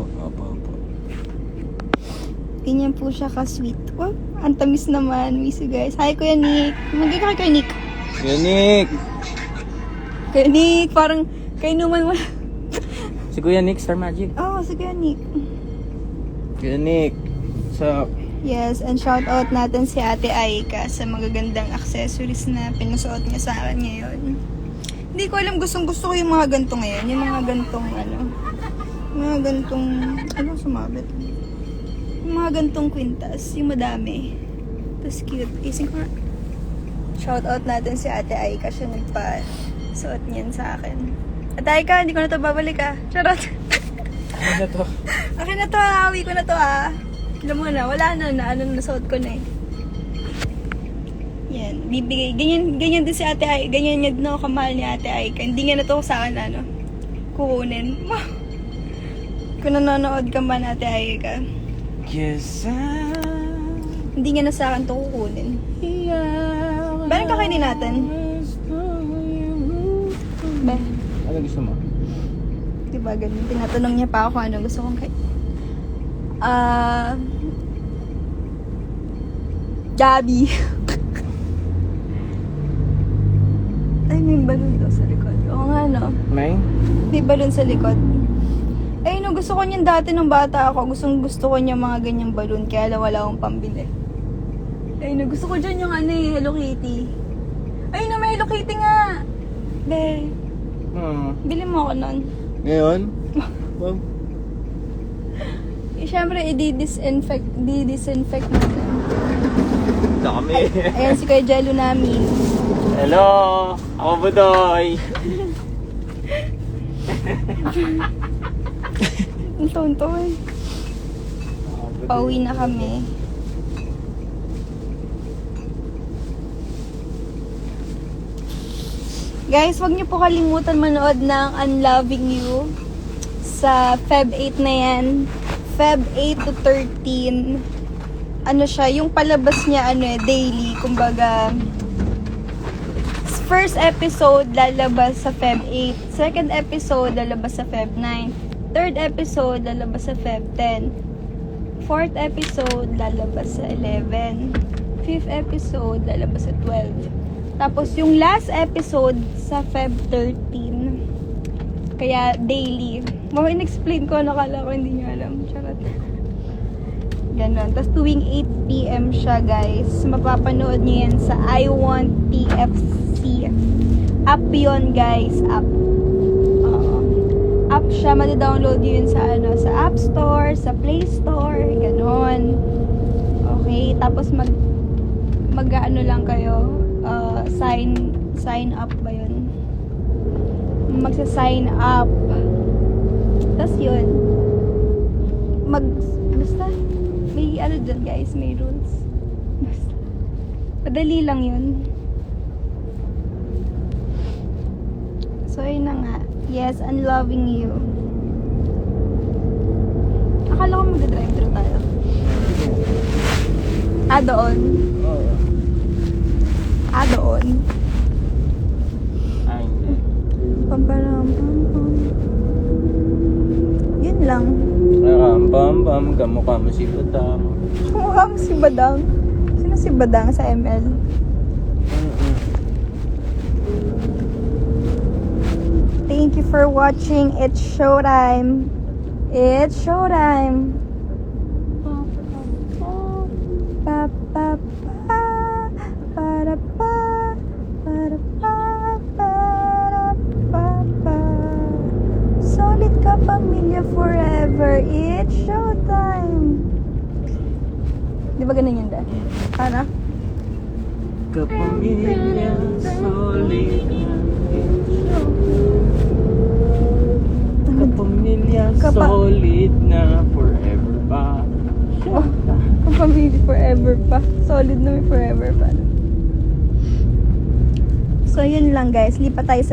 Opo. Ganyan po siya ka-sweet. Oh, ang tamis naman. Miss you guys. Hi, Kuya Nick. Magiging ka kay Kuya Nick. Nick! Kuya Nick, parang kainuman mo. Si Kuya Nick, Star Magic. Oh, si Kuya Nick. Kuya Nick. What's up? Yes, and shout out natin si Ate Aika sa magagandang accessories na pinasuot niya sa akin ngayon. Hindi ko alam, gustong gusto ko yung mga ganito ngayon. Yung mga gantong sumabit? Yung mga gantong kwintas, yung madami. Tapos cute. Ising ko nga. Shout out natin si Ate Aika, siya nagpa-suot niyan sa akin. Ate Aika, hindi ko na to babalik Charot. Ano na to? Akin na to hawi ko na to Alam mo na, wala na nasuot ko na Yan, bibigay. Ganyan din si Ate Aika. Ganyan niya din ako kamahal ni Ate Aika. Hindi nga na to sa akin, kukunin. Kung nanonood ka man, Ate Aika. Yes, Hindi nga na sa akin to kukunin. Bakit kakainin natin? Ba? Ano gusto mo? Diba, ganun. Tinatanong niya pa ako kung ano gusto kong Gabi. Ay, may balon daw sa likod. Oo nga, no? May? May balon sa likod. Ay, no, gusto ko niyan dati nung bata ako. Gusto ko niya mga ganyang balon. Kaya wala akong pambili. Ay, no, gusto ko dyan yung Hello Kitty. Ay, no, may Hello Kitty nga. Be, bili mo ako nun. Ngayon? Wow. Siyempre, i-disinfect natin. Dami. Ayan si Kuya Jello namin. Hello! Ako Budoy! Ang tonton. Pauwi na kami. Guys, wag niyo po kalimutan manood ng Unloving You sa Feb 8 na yan. Feb 8 to 13. Ano siya, yung palabas niya daily, kumbaga first episode lalabas sa Feb 8, second episode lalabas sa Feb 9, third episode lalabas sa Feb 10, fourth episode lalabas sa 11, fifth episode lalabas sa 12. Tapos yung last episode sa Feb 13. Kaya daily. Mga in-explain ko, nakala ko hindi nyo alam. Charot. Ganon. Tapos tuwing 8 PM siya, guys. Mapapanood nyo yan sa I Want TFC. App yun, guys. App. App siya. Madi-download nyo yun sa sa App Store, sa Play Store. Ganon. Okay. Tapos mag-ano lang kayo. Sign up ba yun? Magsa-sign up. Tapos yun. Basta, may dyan guys, may rules. Basta. Madali lang yun. So, yun na nga. Yes, Unloving You. Akala ko mag-drive-thru tayo. Doon. Oo. Doon. Ay, hindi. Yun lang. Pam, kamukha mo si Badang. Kamukha mo si Badang. Sino si Badang sa ML? Thank you for watching. It's showtime. It's showtime. Pa pa pa para pa para pa para pa pa. Solid ka pamilya forever. It's showtime. Di ba ganun yun da? Ano? Kapamilya, solid. Kapamilya, solid na forever pa. Oh, kapamilya forever pa. Solid na may forever pa. So, yun lang guys. Lipat tayo sa